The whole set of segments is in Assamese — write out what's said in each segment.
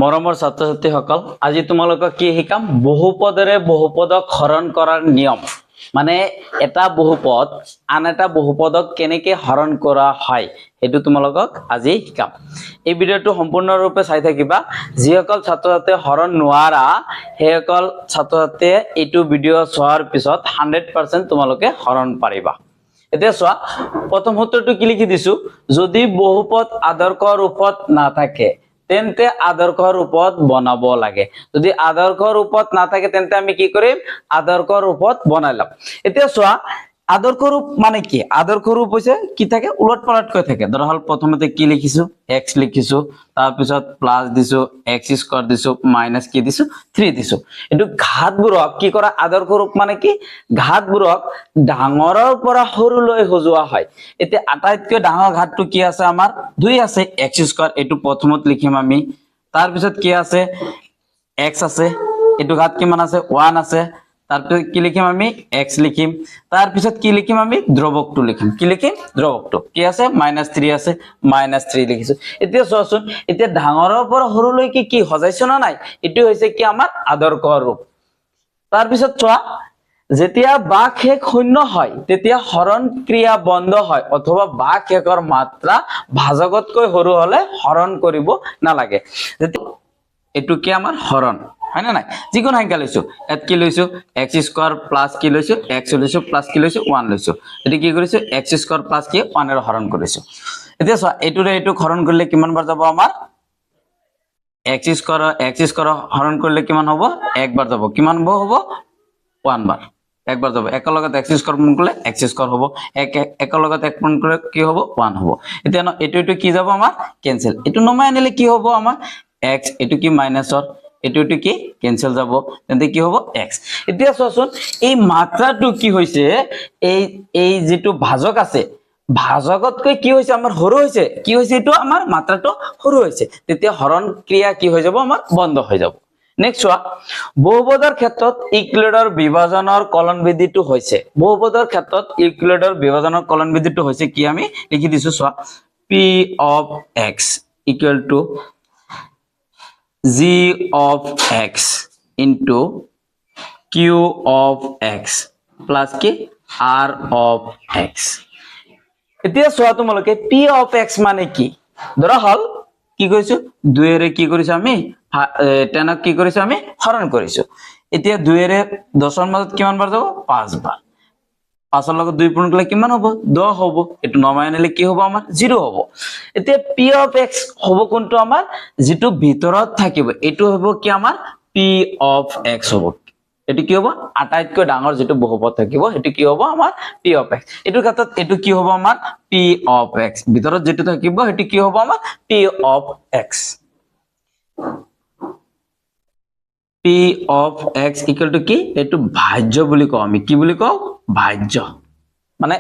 মৰমৰ ছাত্ৰ ছাত্ৰীসকল, আজি তোমালোকক কি শিকাম? বহুপদৰে বহুপদক হৰণ কৰাৰ নিয়ম। মানে এটা বহুপদ আন এটা বহুপদক কেনেকৈ হৰণ কৰা হয় সেইটো তোমালোকক আজি শিকাম। এই ভিডিঅ'টো সম্পূৰ্ণৰূপে চাই থাকিবা। যিসকল ছাত্ৰ ছাত্ৰীয়ে হৰণ নোৱাৰা সেইসকল ছাত্ৰ ছাত্ৰীয়ে এইটো ভিডিঅ' চোৱাৰ পিছত 100% তোমালোকে হৰণ পাৰিবা। এতিয়া চোৱা, প্ৰথম সূত্ৰটো কি লিখি দিছো, যদি বহুপদ আদৰ্শ ৰূপত নাথাকে তেন্তে আদৰ্শ ৰূপত বনাব লাগে। যদি আদৰ্শ ৰূপত নাথাকে তেন্তে আমি কি কৰিম? আদৰ্শ ৰূপত বনাই লম। এতিয়া চোৱা, আদৰ্শ ৰূপ মানে কি? আদৰ্শ ৰূপ হৈছে কি থাকে? উলট পালটকৈ থাকে। ধৰা হল প্ৰথমতে কি লিখিছো? x লিখিছো, তাৰপিছত প্লাস দিছো, x স্কয়াৰ দিছো, মাইনাস কি দিছো? 3 দিছো। কিন্তু ঘাতবোৰক কি কৰা? আদৰ্শ ৰূপ মানে কি? ঘাতবোৰক ডাঙৰৰ পৰা সৰুলৈ সজোৱা হয়। এতিয়া আটাইতকৈ ডাঙৰ ঘাতটো কি আছে? আমাৰ 2 আছে, x স্কয়াৰ, এটো প্ৰথমত লিখিম আমি। তাৰপিছত কি আছে? x আছে, এটো ঘাত কিমান আছে? 1 আছে। তাৰপিছত কি লিখিম আমি? x লিখিম। তাৰপিছত কি লিখিম আমি? ধ্ৰুবকটো লিখিম। কি লিখিম? ধ্ৰুবকটো কি আছে? -3 আছে, -3 লিখিছো। এতিয়া চোৱাচোন, এতিয়া ডাঙৰৰ পৰা সৰুলৈকে কি সজাইছো না নাই? এটো হৈছে কি? আমাৰ আদৰ্শ ৰূপ। তাৰপিছত চোৱা, যেতিয়া বাক শেষ শূন্য হয় তেতিয়া হৰণ ক্ৰিয়া বন্ধ হয়, অথবা বাক শেষৰ মাত্ৰা ভাজকতকৈ সৰু হলে হৰণ কৰিব নালাগে। এটো কি? আমাৰ হৰণ, হয় না নাই? যিকোনো সংখ্যা লৈছো, ইয়াত কি লৈছো? x স্কয়ার প্লাস কি লৈছো? x লৈছো, প্লাস কি লৈছো? 1 লৈছো। এটো কি কৰিছো? x স্কয়াৰ প্লাস কি 1 এৰ হৰণ কৰিছো। এতিয়া চোৱা, এটোৰে এটো হৰণ কৰিলে কিমান বাৰ যাব? আমাৰ x স্কয়াৰ হৰণ কৰিলে কিমান হ'ব? 1 বাৰ যাব। কিমান হ'ব? 1 বাৰ। একবাৰ যাব। একৰ লগত x স্কয়াৰ গুণ কৰিলে x স্কয়াৰ হ'ব। একৰ লগত 1 গুণ কৰিলে কি হ'ব? 1 হ'ব। এতিয়া এটো কি যাব? আমাৰ কেনসেল। এটো নমাই আনিলে কি হ'ব? আমাৰ x, এটো কি মাইনাসৰ, এটো কি কেনসেল যাব, তেন্তে কি হ'ব? x। এতিয়া চোৱাচোন, এই মাত্ৰাটো কি হৈছে? এই যেটো ভাজক আছে, ভাজকতকৈ কি হৈছে? আমাৰ সৰু হৈছে। কি হৈছে? এটো আমাৰ মাত্ৰাটো সৰু হৈছে। তেতিয়া হৰণ ক্ৰিয়া কি হৈ যাব? আমাৰ বন্ধ হৈ যাব। নেক্সট চোৱা, বহুপদৰ ক্ষেত্ৰত ইউক্লিডৰ বিভাজনৰ কলন বিধিটো হৈছে, বহুপদৰ ক্ষেত্ৰত ইউক্লিডৰ বিভাজনৰ কলন বিধিটো হৈছে কি? আমি লিখি দিছো। চোৱা, p of x equal to g of x into q of x plus কি r of x। এতিয়া চোৱা তোমালোকে, p of x মানে কি? ধৰা হল কি কৰিছো? 2 এৰে কি কৰিছো? আমি 10ক কি কৰিছো? আমি হৰণ কৰিছো। এতিয়া 2 এৰে 10ৰ মাজত কিমান বাৰ যাব? 5 বাৰ। 5ৰ লগত 2 পূৰণ কৰিলে কিমান হ'ব? 10 হ'ব। এটো নমাই আনিলে কি হ'ব? আমাৰ 0 হ'ব। এতিয়া p of x হ'ব কোনটো? আমাৰ যেটো ভিতৰত থাকিব এটো হ'ব কি? আমাৰ p of x হ'ব। এটো কি হ'ব? আটাইতকৈ ডাঙৰ যেটো বহুপদ থাকিব এটো কি হ'ব? আমাৰ p of x। এটো ক্ষেত্ৰত এটো কি হ'ব? আমাৰ p of x। ভিতৰত যেটো থাকিব এটো কি হ'ব? আমাৰ p of x। p of x equal to কি? এটো ভাজ্য বুলি কওঁ আমি। কি বুলি কওঁ? ভাজ্য। মানে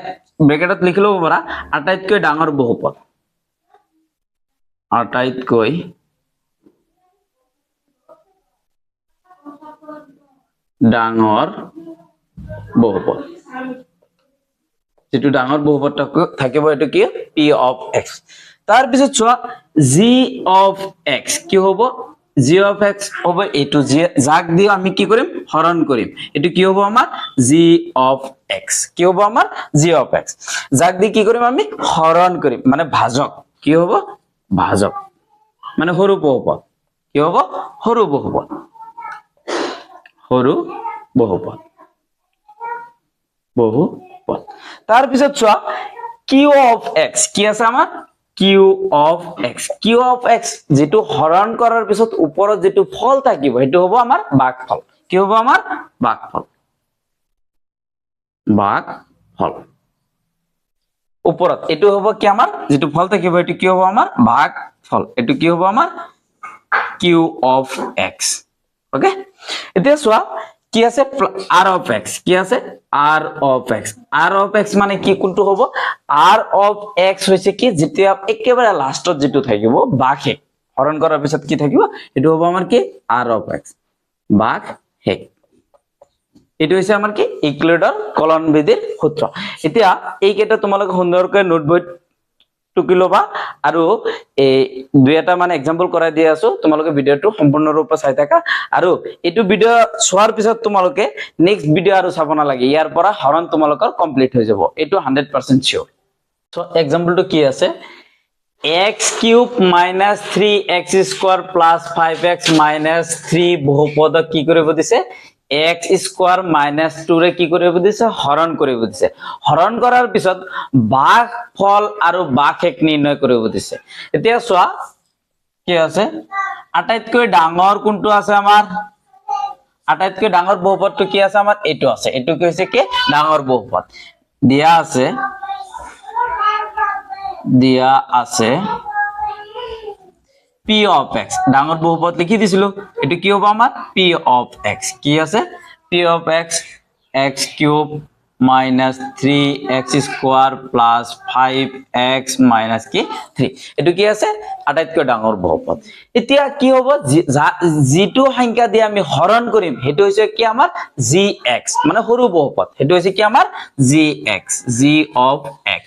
ব্ৰেকেটত লিখি লব পাৰা, আটাইতকৈ ডাঙৰ বহুপদ, আটাইতকৈ ডাঙৰ বহুপদ। যেটো ডাঙৰ বহুপদ থাকিব এটো কি? p of x। তাৰ পিছত চোৱা, g of x কি হ'ব? g of x হ'ব এটো, যাক দি আমি কি কৰিম? হৰণ কৰিম। এটো কি হ'ব? আমাৰ g of x। কি হ'ব? আমাৰ g of x। যাক দি কি কৰিম? আমি হৰণ কৰিম, মানে ভাজক। কি হ'ব? ভাজক, মানে সৰু বহুপদ। কি হ'ব? সৰু বহুপদ। সৰু বহুপদ। বহুপদ। তাৰ পিছত চোৱা, q of x কি আছে? আমাৰ q of x। q of x যেটো হৰণ কৰাৰ পিছত ওপৰত যেটো ফল থাকিব সেইটো হ'ব আমাৰ ভাগফল। কি হ'ব? আমাৰ ভাগফল। ভাগফল। ওপৰত এটো হ'ব কি? আমাৰ যেটো ফল থাকিব এটো কি হ'ব? আমাৰ ভাগফল। এটো কি হ'ব? আমাৰ q of x। ওকে। এতিয়া চোৱা, কি আছে? r of x। কি আছে? r of x। r of x মানে কি? কোনটো হ'ব? r of x হৈছে কি? যেতিয়া একেবাৰে লাষ্টত যেটো থাকিব ভাগশেষ, হৰণ কৰাৰ পিছত কি থাকিব? এটো হ'ব আমাৰ কি? r of x, ভাগশেষ। এটো হৈছে আমাৰ কি? ইউক্লিডৰ কলন বিধিৰ সূত্ৰ। এতিয়া এইকেইটা তোমালোকে সুন্দৰকৈ নোটবুক টুকি ল'বা আৰু এই দুই এটা মানে এক্সাম্পল কৰাই দি আছো তোমালোকে ভিডিঅটো সম্পূৰ্ণৰূপে চাই থাকা আৰু এইটো ভিডিঅ চোৱাৰ পিছত তোমালোকে নেক্সট ভিডিঅ আৰু চাব নালাগে ইয়াৰ পৰা হৰণ তোমালোকৰ কমপ্লিট হৈ যাব এইটো 100% শিওৰ সো এক্সাম্পলটো কি আছে x cube minus 3x square plus 5x minus 3 বহুপদক কি কৰিব দিছে x স্কয়াৰ মাইনাস 2 ৰে কি কৰিব দিছে হৰণ কৰিব দিছে হৰণ কৰাৰ পিছত ভাগ ফল আৰু ভাগশেষ নিৰ্ণয় কৰিব দিছে এতিয়া চোৱা কি আছে আটাইতকৈ ডাঙৰ কোনটো আছে আমাৰ আটাইতকৈ ডাঙৰ বহুপদটো কি আছে আমাৰ এইটো আছে এইটো কি হৈছে কি ডাঙৰ বহুপদ দিয়া আছে p of x ডাঙৰ বহুপদ লিখি দিছিলো এটো কি হ'ব আমাৰ p of x কি আছে p of x x cube minus 3x square plus 5x minus কি 3 এটো কি আছে আটাইতকৈ ডাঙৰ বহুপদ এতিয়া কি হ'ব যিটো সংখ্যা দি আমি হৰণ কৰিম হেতু হৈছে কি আমাৰ gx মানে সৰু বহুপদ হেতু হৈছে কি আমাৰ gx g of x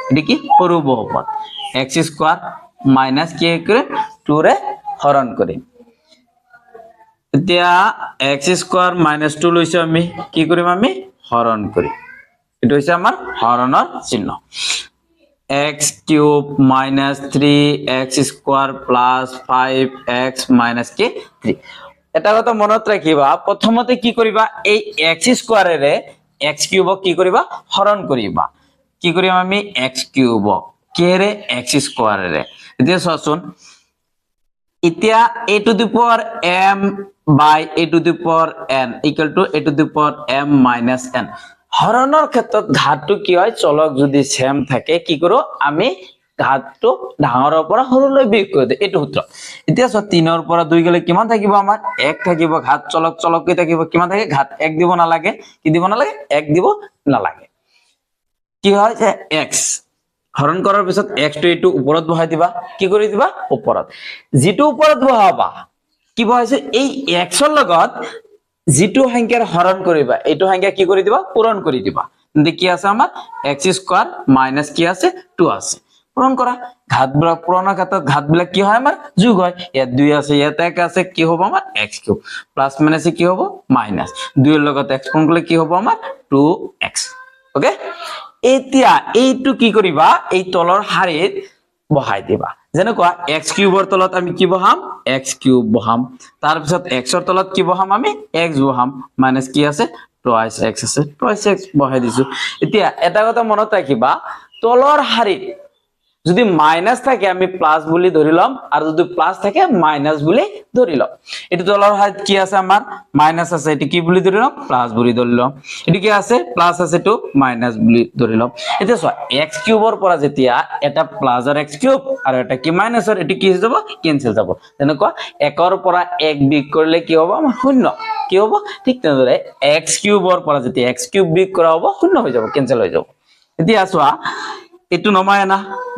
এটো কি সৰু বহুপদ x square minus কি কৰে 2 ৰে হৰণ কৰিম এতিয়া x square minus 2 লৈছো আমি কি কৰিম আমি হৰণ কৰিম এটো হৈছে আমাৰ হৰণৰ চিহ্ন x cube minus 3x square plus 5x minus কি 3 এটা কথা মনত ৰাখিবা প্ৰথমতে কি কৰিবা এই x square ৰে x কিউবক কি কৰিবা হৰণ কৰিবা কি কৰিম আমি x কিউবক কেৰে x square ৰে এতিয়া চোৱাচোন এতিয়া a to the power m by a to the power n equal to a to the power m minus n হৰণৰ ক্ষেত্ৰত ঘাতটো কি হয় চলক যদি সেম থাকে কি কৰো আমি ঘাতটো ডাঙৰৰ পৰা সৰুলৈ বিয়োগ কৰি দিও এটো সূত্ৰ এতিয়া 3 ৰ পৰা 2 গলে কিমান থাকিব আমাৰ 1 থাকিব ঘাত চলক কি থাকিব কিমান থাকে ঘাত 1 দিব নালাগে কি দিব নালাগে 1 দিব নালাগে কি হয় যে x হৰণ কৰাৰ পিছত x টো এটো ওপৰত বহাই দিবা কি কৰি দিবা ওপৰত যেটো ওপৰত বহাবা কি বহাইছে এই x ৰ লগত যেটো সংখ্যাৰ হৰণ কৰিবা এটো সংখ্যা কি কৰি দিবা পূৰণ কৰি দিবা কিন্তু কি আছে আমাৰ x স্কয়াৰ মাইনাস কি আছে 2 আছে পূৰণ কৰা ঘাতবিলাক পূৰণৰ ক্ষেত্ৰত ঘাতবিলাক কি হয় আমাৰ যোগ হয় ইয়াত 2 আছে ইয়াত 1 আছে কি হ'ব আমাৰ x কিউব প্লাস মাইনাস কি হ'ব মাইনাস 2 ৰ লগত x পূৰণ কৰিলে কি হ'ব আমাৰ 2x ওকে এতিয়া এইটো কি কৰিবা এই তলৰ হাৰিত বহাই দিবা যেনেকুৱা x কিউবৰ তলত আমি কি বহাম x কিউব বহাম তাৰ পিছত x ৰ তলত কি বহাম আমি x বহাম মাইনাস কি আছে twice x আছে twice x বহাই দিছো এতিয়া এটা কথা মনত ৰাখিবা তলৰ হাৰিত যদি মাইনাস থাকে আমি প্লাস বুলি ধৰিলাম আৰু যদি প্লাস থাকে মাইনাস বুলি ধৰিলাম এটো তলৰ হাৰিত কি আছে আমাৰ মাইনাস আছে এটো কি বুলি ধৰিলাম প্লাস বুলি ধৰিলাম এটো কি আছে প্লাস আছে তো মাইনাস বুলি ধৰিলাম এতিয়া চোৱা x কিউবৰ পৰা যেতিয়া এটা প্লাস আৰ x কিউব আৰু এটা কি মাইনাসৰ এটো কি হৈ যাব কেনসেল যাব তেনেকুৱা 1 ৰ পৰা 1 বিয়োগ কৰিলে কি হ'ব আমাৰ শূন্য কি হ'ব ঠিক তেনেদৰে x কিউবৰ পৰা যেতিয়া x কিউব বিয়োগ কৰা হ'ব শূন্য হৈ যাব কেনসেল হৈ যাব এতিয়া চোৱা এটো নমায় না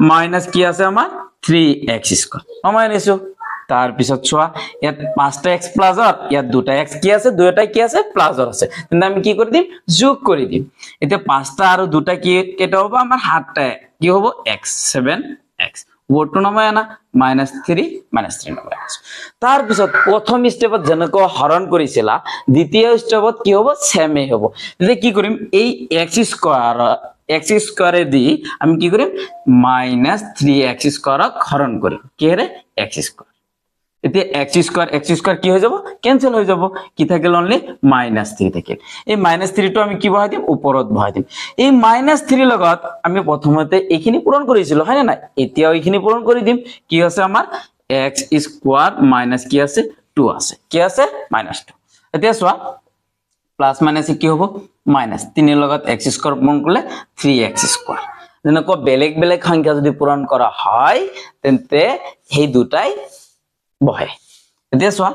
মাইনাস কি আছে আমাৰ 3x স্কয়াৰ নমায় নিছো তাৰ পিছত চোৱা ইয়াত 5টা x প্লাসৰ ইয়াত 2টা x কি আছে দুইটাই কি আছে প্লাসৰ আছে কিন্তু আমি কি কৰি দিম যোগ কৰি দিম এতিয়া 5টা আৰু 2টা কি কেটা হ'ব আমাৰ 7টা কি হ'ব x 7x ওটো নমায় না -3 নমায় তার পিছত প্ৰথম স্টেপত যেনেকৈ হৰণ কৰিছিলা দ্বিতীয় স্টেপত কি হ'ব সেমে হ'ব তেতিয়া কি কৰিম এই x স্কয়ারে দি আমি কি করিম -3x স্কয়ারক হরণ করি কি রে x স্কয়ার এতে x স্কয়ার কি হয়ে যাব ক্যান্সেল হয়ে যাব কি থাকিল অনলি -3 থাকিল এই -3 টো আমি কি বহাই দিম উপৰত বহাই দিম এই -3 লগত আমি প্ৰথমতে এইখিনি পূৰণ কৰিছিল হয় না এতিয়াও এইখিনি পূৰণ কৰি দিম কি আছে আমাৰ x স্কয়াৰ মাইনাস কি আছে 2 আছে কি আছে -2 এতিয়া চোৱা প্লাস মাইনাস কি হ'ব মাইনাস 3 ৰ লগত x স্কয়াৰ পূৰণ কৰিলে 3x স্কয়াৰ যেনেকৈ বেলেগ বেলেগ সংখ্যা যদি পূৰণ কৰা হয় তেন্তে সেই দুটাই বহে এতিয়া চোৱা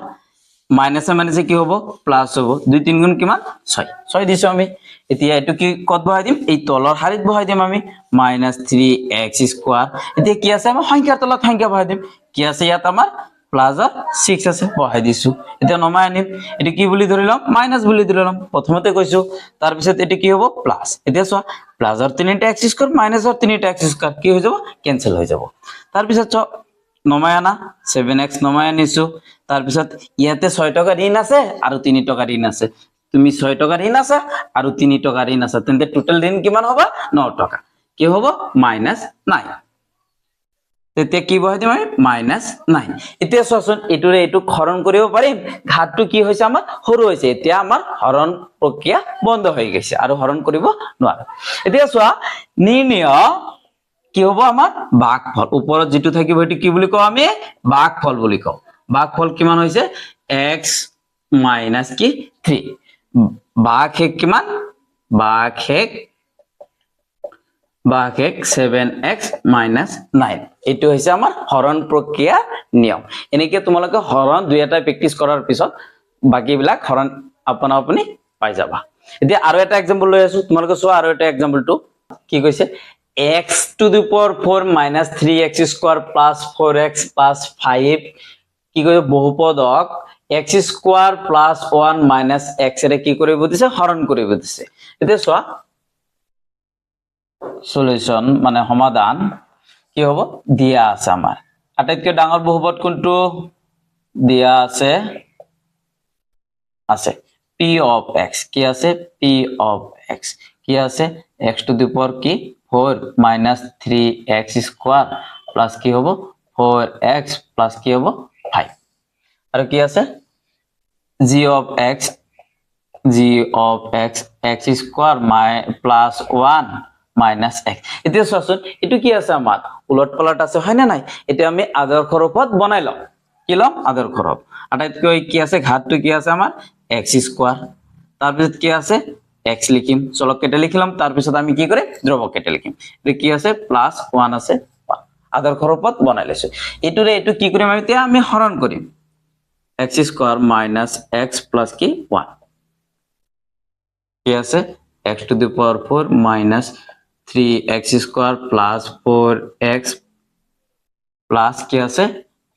মাইনাস মাইনাস কি হ'ব প্লাস হ'ব 2 3 গুণ কিমান 6 দিছো আমি এতিয়া এটো কি কত বহাই দিম এই তলৰ হাৰিত বহাই দিম আমি -3x স্কয়াৰ এতিয়া কি আছে আমাৰ সংখ্যাৰ তলত সংখ্যা বহাই দিম কি আছে ইয়াত আমাৰ প্লাস আর 6 আছে বহাই দিছো এটা নমাই আনিম এটি কি বুলি ধৰিলাম মাইনাস বুলি ধৰিলাম প্ৰথমতে কৈছো তাৰ পিছত এটি কি হ'ব প্লাস এতিয়া চোৱা প্লাস আৰ 3টা x স্কয়াৰ মাইনাস আৰ 3টা x স্কয়াৰ কি হৈ যাব ক্যান্সেল হৈ যাব তাৰ পিছত চ নমাই আনা 7x নমাই আনিছো তাৰ পিছত ইয়াতে 6 টকা ঋণ আছে আৰু 3 টকা ঋণ আছে তুমি 6 টকা ঋণ আছে আৰু 3 টকা ঋণ আছে তেন্তে টোটাল ঋণ কিমান হ'ব 9 টকা কি হ'ব -9 তেতিয়া কি বহাই দিম আমি -9 এতিয়া চোৱাচোন এটুৰে এটু হৰণ কৰিব পাৰিম ঘাতটো কি হৈছে আমাৰ সৰু হৈছে এতিয়া আমাৰ হৰণ প্ৰক্ৰিয়া বন্ধ হৈ গৈছে আৰু হৰণ কৰিব নোৱাৰো এতিয়া চোৱা নিৰ্ণয় কি হ'ব আমাৰ ভাগফল ওপৰত যেটো থাকিব এটো কি বুলি কও আমি ভাগফল বুলি কও ভাগফল কিমান হৈছে x - কি 3 ভাগহেক কিমান ভাগহেক 7x - 9 এটো হৈছে আমাৰ হৰণ প্ৰক্ৰিয়া নিয়ম এনেকে তোমালোকে হৰণ দুই এটা প্ৰেক্টিস কৰাৰ পিছত বাকি বিলাক হৰণ আপনা আপনি পাই যাবা এতিয়া আৰু এটা एग्जांपल লৈ আছো তোমালোকে চোৱা আৰু এটা एग्जांपल টো কি কৈছে x to the power 4 - 3x square plus 4x plus 5 কি কয় বহুপদক x square plus 1 minus x এর কি কৰিব দিছে হৰণ কৰিব দিছে এতিয়া চোৱা সলিউশন মানে সমাধান কি হ'ব দিয়া আছে আমাৰ আটাইতকৈ ডাঙৰ বহুপদ কোনটো দিয়া আছে p of x কি আছে p of x কি আছে x to the power কি 4 minus 3x square plus কি হ'ব 4x plus কি হ'ব 5 আৰু কি আছে g of x x square plus 1 minus x এতিয়া চোৱাচোন এটো কি আছে আমাৰ উলট পালট আছে হয় না নাই এতিয়া আমি আদৰ্শ ৰূপত বনাই লম কি লম আদৰ্শ ৰূপ আটাইতকৈ কি আছে ঘাতটো কি আছে আমাৰ x square তাৰ পিছত কি আছে x লিখিম চলক কেটে লিখিলাম তাৰ পিছত আমি কি কৰে ধ্ৰুবক কেটে লিখিম এ কি আছে প্লাস 1 আছে আদৰ্শ ৰূপত বনাই লৈছো এটোৰে এটো কি কৰিম আমি এতিয়া আমি হৰণ কৰিম x square minus x plus কি 1 কি আছে x to the power 4 minus 3x square plus 4x plus কি আছে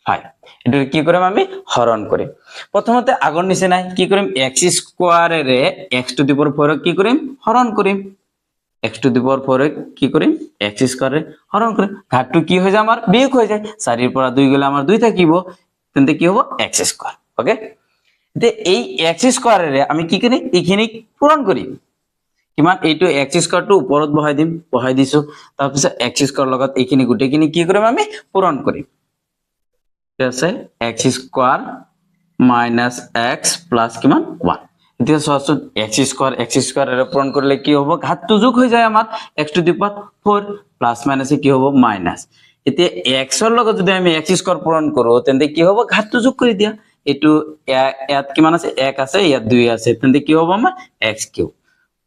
5 এটো কি কৰিম আমি হৰণ কৰিম প্ৰথমতে আগৰ নিচিনা কি কৰিম x square array x to the power 4 কি কৰিম হৰণ কৰিম x to the power 4 কি কৰিম x square হৰণ কৰিম ঘাতটো কি হৈ যায় আমাৰ বিয়োগ হৈ যায় 4 এৰ পৰা 2 গলে আমাৰ 2 থাকিব তেন্তে কি হ'ব x square ওকে তে এই x square এৰে আমি কি কৰি এখানে পূৰণ কৰিম কিমান এইটো x square টো ওপৰত বহাই দিছো তাৰ পিছত x square লগত এইখিনি গুটেখিনি কি কৰিম আমি পূৰণ কৰিম ঠিক আছে x square minus x plus কিমান 1 এতিয়া চোৱাচোন x square এৰে পূৰণ কৰিলে কি হ'ব ঘাতটো যোগ হৈ যায় আমাৰ x to the power 4 plus minus কি হ'ব মাইনাস এতিয়া x এর লগত যদি আমি x square পূৰণ কৰো তেন্তে কি হ'ব ঘাতটো যোগ কৰি দিয়া এটো ইয়াত কিমান আছে 1 আছে ইয়াত 2 আছে তেন্তে কি হ'ব আমাৰ x কিউব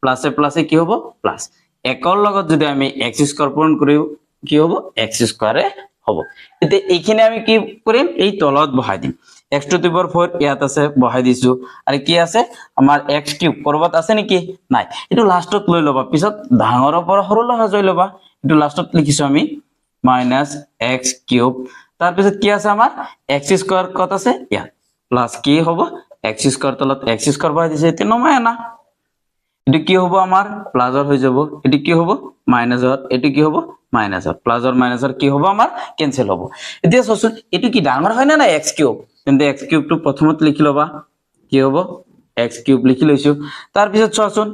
প্লাসে প্লাসে কি হ'ব প্লাস একৰ লগত যদি আমি x স্কয়ার পূরণ করি কি হ'ব x স্কয়ারে হ'ব এতে এইখিনি আমি কি কৰিম এই তলত বহাই দিম x to the power 4 ইয়াত আছে বহাই দিছো আৰু কি আছে আমাৰ x কিউব কৰবাত আছে নেকি নাই এটো লাষ্টত লৈ লবা পিছত ডাঙৰৰ পৰা সৰুলৈ হৈ লবা এটো লাষ্টত লিখিছো আমি minus x কিউব তাৰ পিছত কি আছে আমাৰ x স্কয়ার কত আছে ইয়াত প্লাস কি হ'ব x স্কয়ার তলত x স্কয়ার বহাই দিছে এতে নমাই আনা এটো কি হ'ব আমাৰ প্লাসৰ হৈ যাব এটো কি হ'ব মাইনাসৰ এটো কি হ'ব মাইনাসৰ প্লাসৰ মাইনাসৰ কি হ'ব আমাৰ ক্যান্সেল হ'ব এতিয়া চোৱাচোন এটো কি ডাঙৰ হয় না x কিউব তেন্তে x কিউব টো প্ৰথমত লিখি লবা কি হ'ব x কিউব লিখি লৈছো তাৰ পিছত চোৱাচোন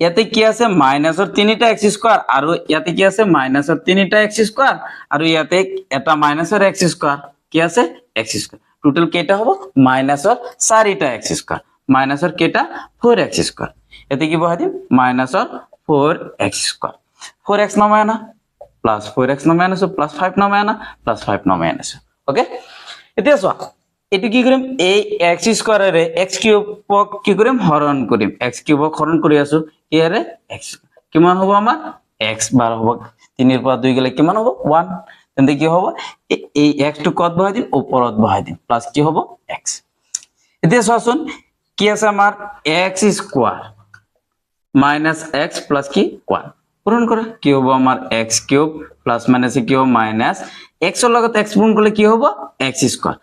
ইয়াতে কি আছে মাইনাসৰ 3টা x স্কয়াৰ আৰু ইয়াতে কি আছে মাইনাসৰ 3টা x স্কয়াৰ আৰু ইয়াতে এটা মাইনাসৰ x স্কয়াৰ কি আছে x স্কয়াৰ টোটাল কেটা হ'ব মাইনাসৰ 4টা x স্কয়াৰ মাইনাসৰ কেটা 4x স্কয়াৰ এতে কি বহাই দিম মাইনাসৰ 4x স্কয়ার 4x নমাই আনা প্লাস 4x নমাই আনাছো প্লাস 5 নমাই আনা প্লাস 5 নমাই আনাছো ওকে এতিয়া চোৱা এটো কি কৰিম এই x স্কয়াৰ এৰে x কিউবক কি কৰিম হৰণ কৰিম x কিউবক হৰণ কৰি আছো ইয়াৰে x কিমান হ'ব আমাৰ x বাৰ হ'ব 3 এৰ পৰা 2 গলে কিমান হ'ব 1 তেন্তে কি হ'ব এই x টো কত বহাই দিম ওপৰত বহাই দিম প্লাস কি হ'ব x এতিয়া চোৱাচোন কি আছে আমাৰ x square minus x plus কি 1 পূৰণ কৰা কি হ'ব আমাৰ x কিউব প্লাস মাইনাস কি হ'ব মাইনাস x এর লগত x পূরণ করলে কি হ'ব x স্কয়ার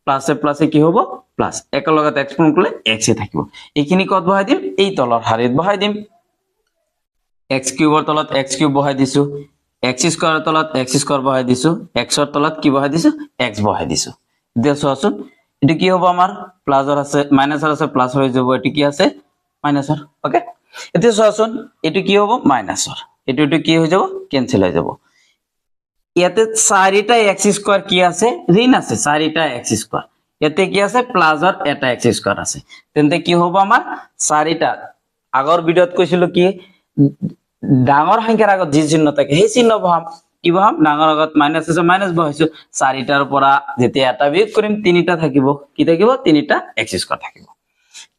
প্লাসে প্লাসে কি হব প্লাস একৰ লগত x পূৰণ কৰিলে x এ থাকিব এইখিনি কত বহাই দিম এই তলৰ শাৰীত বহাই দিম x কিউবৰ তলত x কিউব বহাই দিছো x স্কয়াৰৰ তলত x স্কয়াৰ বহাই দিছো x ৰ তলত কি বহাই দিছো x বহাই দিছো এতিয়া চোৱাচোন এটো কি হ'ব আমাৰ প্লাসৰ আছে মাইনাসৰ আছে প্লাস হৈ যাব এটো কি আছে মাইনাসৰ ওকে এতিয়া চোৱাচোন এটো কি হ'ব মাইনাসৰ এটো কি হৈ যাব কেনসেল হৈ যাব ইয়াতে চাৰিটা x স্কয়াৰ কি আছে ঋণ আছে চাৰিটা x স্কয়াৰ ইয়াতে কি আছে প্লাসৰ এটা x স্কয়াৰ আছে তেন্তে কি হ'ব আমাৰ চাৰিটা আগৰ ভিডিওত কৈছিলো কি ডাঙৰ সংখ্যাৰ আগত যি চিহ্ন থাকে সেই চিহ্ন বহাম কি বহাম ডাঙৰ আগত মাইনাস আছে মাইনাস বহাইছো চাৰিটাৰ পৰা যেতিয়া এটা বিয়োগ কৰিম তিনিটা থাকিব কি থাকিব তিনিটা x স্কয়াৰ থাকিব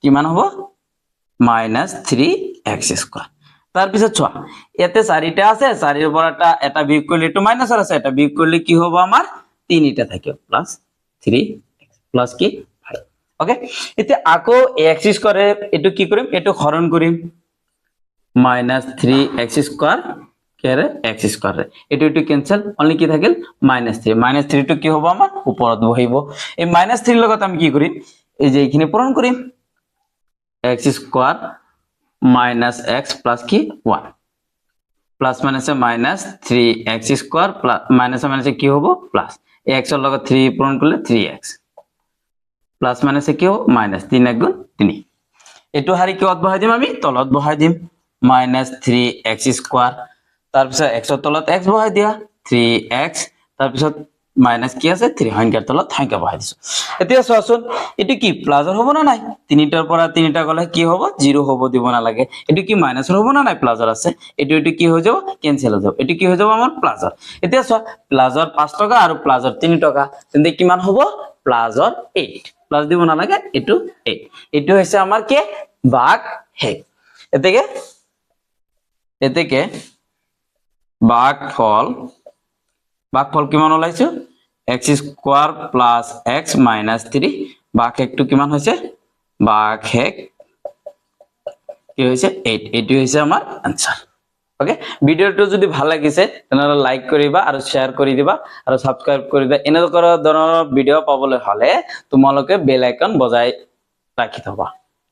কিমান হ'ব -3x স্কয়াৰ তাৰ পিছত চোৱা ইয়াতে চাৰিটা আছে চাৰিৰ পৰা এটা বিয়োগ কৰিলে এটো মাইনাসৰ আছে এটা বিয়োগ কৰিলে কি হ'ব আমাৰ তিনিটা থাকিব +3x প্লাস কি 5 ওকে এতিয়া আকৌ x স্কয়াৰে এটো কি কৰিম এটো হৰণ কৰিম -3x স্কয়ার কেরে x স্কয়ার এটো ক্যান্সেল অনলি কি থাকিল -3 টো কি হ'ব আমাৰ ওপৰত বহিব এই -3 লগত আমি কি কৰিম এই যে এখানে পূৰণ কৰিম x স্কয়ার -x প্লাস কি 1 প্লাস মাইনাসে -3x স্কয়ার প্লাস মাইনাসে মাইনাসে কি হ'ব প্লাস x এর লগত 3 পূরণ করলে 3x প্লাস মাইনাসে কি হ'ব -3 * 3 এটো হাৰি কিত বহাই দিম আমি তলত বহাই দিম -3x স্কয়ার তার পিছত x এর তলত x বহাই দিয়া 3x তার পিছত মাইনাস কি আছে 3 সংখ্যাৰ তলত সংখ্যা বহাই দিছো এতিয়া চোৱাচোন এটো কি প্লাসৰ হ'ব না নাই তিনিটাৰ পৰা তিনিটা গলে কি হ'ব 0 হ'ব দিব না লাগে এটো কি মাইনাসৰ হ'ব না নাই প্লাসৰ আছে এটো কি হৈ যাব ক্যান্সেল হৈ যাব এটো কি হৈ যাব আমাৰ প্লাসৰ এতিয়া চোৱা প্লাসৰ 5 টকা আৰু প্লাসৰ 3 টকা তেন্তে কিমান হ'ব প্লাসৰ 8 প্লাস দিব না লাগে এটো 8 এটো হৈছে আমাৰ কি ভাগ হেক এতেকে ভাগফল কিমান ওলাইছো x square plus x minus 3 ভাগহেকটো কিমান হৈছে ভাগহেক কি হৈছে 8 এটো হৈছে আমাৰ आंसर ওকে ভিডিওটো যদি ভাল লাগিছে তেনহলে লাইক কৰিবা আৰু শেয়াৰ কৰি দিবা আৰু সাবস্ক্ৰাইব কৰি দিবা এনেকুৱা ধৰণৰ ভিডিও পাবলৈ হলে তোমালোকে বেল আইকন বজাই ৰাখি থবা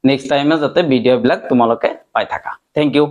নেক্সট টাইমে যাতে ভিডিও বিলাক তোমালোকে পাই থাকা থ্যাংক ইউ